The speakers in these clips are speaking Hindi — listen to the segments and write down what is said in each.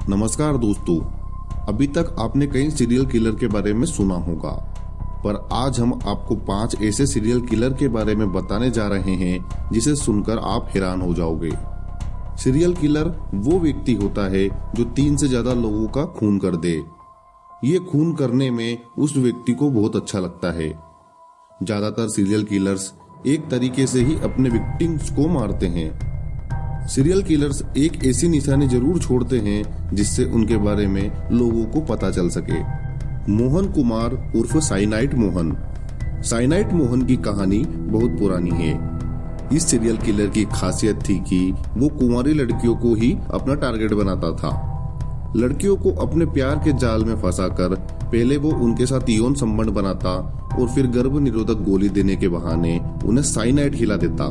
नमस्कार दोस्तों, अभी तक आपने कई सीरियल किलर के बारे में सुना होगा, पर आज हम आपको 5 ऐसे सीरियल किलर के बारे में बताने जा रहे हैं जिसे सुनकर आप हैरान हो जाओगे। सीरियल किलर वो व्यक्ति होता है जो 3 से ज्यादा लोगों का खून कर दे। ये खून करने में उस व्यक्ति को बहुत अच्छा लगता है। ज्यादातर सीरियल किलर्स एक तरीके से ही अपने विक्टिम्स को मारते हैं। सीरियल किलर्स एक ऐसी निशानी जरूर छोड़ते हैं जिससे उनके बारे में लोगों को पता चल सके। मोहन कुमार उर्फ साइनाइट मोहन। साइनाइट मोहन की कहानी बहुत पुरानी है। इस सीरियल किलर की खासियत थी कि वो कुंवारी लड़कियों को ही अपना टारगेट बनाता था। लड़कियों को अपने प्यार के जाल में फंसाकर पहले वो उनके साथ यौन संबंध बनाता और फिर गर्भ निरोधक गोली देने के बहाने उन्हें साइनाइट खिला देता।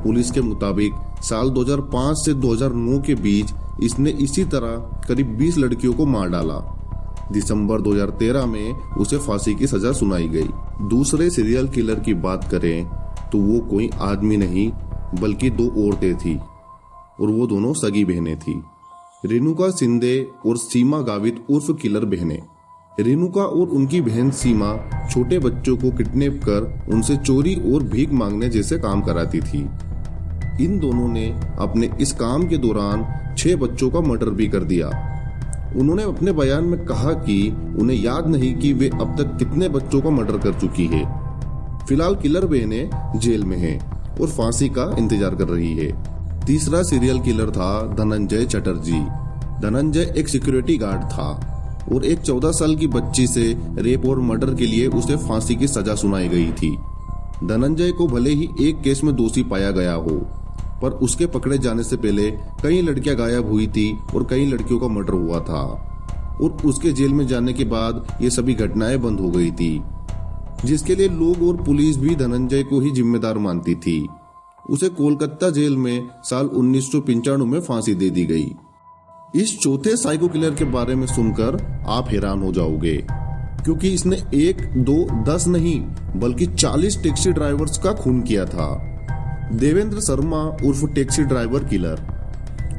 पुलिस के मुताबिक साल 2005 से 2009 के बीच इसने इसी तरह करीब 20 लड़कियों को मार डाला। दिसंबर 2013 में उसे फांसी की सजा सुनाई गई। दूसरे सीरियल किलर की बात करें तो वो कोई आदमी नहीं बल्कि 2 औरतें थी और वो दोनों सगी बहनें थी। रेणुका शिंदे और सीमा गावित उर्फ किलर बहनें। रेणुका और उनकी बहन सीमा छोटे बच्चों को किडनैप कर उनसे चोरी और भीख मांगने जैसे काम कराती थी। इन दोनों ने अपने इस काम के दौरान 6 बच्चों का मर्डर भी कर दिया। उन्होंने अपने बयान में कहा कि उन्हें याद नहीं कि वे अब तक कितने बच्चों का मर्डर कर चुकी है। फिलहाल किलर बहनें जेल में हैं और फांसी का इंतजार कर रही है। तीसरा सीरियल किलर था धनंजय चटर्जी। धनंजय एक सिक्योरिटी गार्ड था और एक 14 साल की बच्ची से रेप और मर्डर के लिए उसे फांसी की सजा सुनाई गई थी। धनंजय को भले ही एक केस में दोषी पाया गया हो, पर उसके पकड़े जाने से पहले कई लड़कियां गायब हुई थी और कई लड़कियों का मर्डर हुआ था और उसके जेल में जाने के बाद ये सभी घटनाएं बंद हो गई थी, जिसके लिए लोग और पुलिस भी धनंजय को ही जिम्मेदार मानती थी। उसे कोलकाता जेल में साल 1995 में फांसी दे दी गई। इस चौथे साइको किलर के बारे में सुनकर आप हैरान हो जाओगे, क्योंकि इसने 1, 2, 10 नहीं बल्कि 40 टैक्सी ड्राइवर्स का खून किया था। देवेंद्र शर्मा उर्फ टैक्सी ड्राइवर किलर।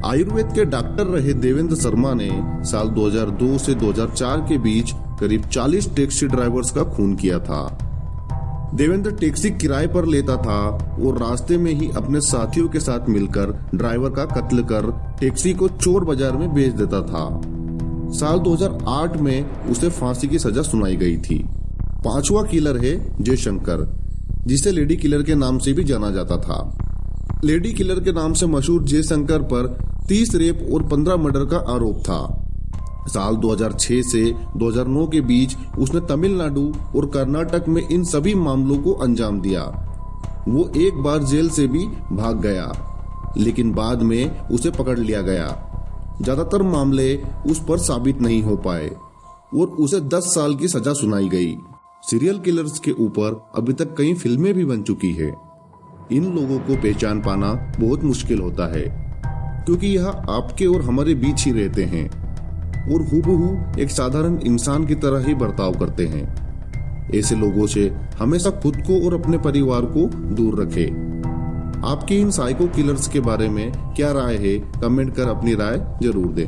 आयुर्वेद के डॉक्टर रहे देवेंद्र शर्मा ने साल 2002 से 2004 के बीच करीब 40 टैक्सी ड्राइवर्स का खून किया था। देवेंद्र टैक्सी किराए पर लेता था और रास्ते में ही अपने साथियों के साथ मिलकर ड्राइवर का कत्ल कर टैक्सी को चोर बाजार में बेच देता था। साल 2008 में उसे फांसी की सजा सुनाई गई थी। 5वां किलर है जयशंकर, जिसे लेडी किलर के नाम से भी जाना जाता था। लेडी किलर के नाम से मशहूर जयशंकर पर 30 रेप और 15 मर्डर का आरोप था। साल 2006 से 2009 के बीच उसने तमिलनाडु और कर्नाटक में इन सभी मामलों को अंजाम दिया। वो एक बार जेल से भी भाग गया, लेकिन बाद में उसे पकड़ लिया गया। ज्यादातर मामले उस पर साबित नहीं हो पाए और उसे 10 साल की सजा सुनाई गई। सीरियल किलर्स के ऊपर अभी तक कई फिल्में भी बन चुकी है। इन लोगों को पहचान पाना बहुत मुश्किल होता है, क्योंकि यह आपके और हमारे बीच ही रहते हैं और हूबहू एक साधारण इंसान की तरह ही बर्ताव करते हैं। ऐसे लोगों से हमेशा खुद को और अपने परिवार को दूर रखें। आपकी इन साइको किलर्स के बारे में क्या राय है? कमेंट कर अपनी राय जरूर दें।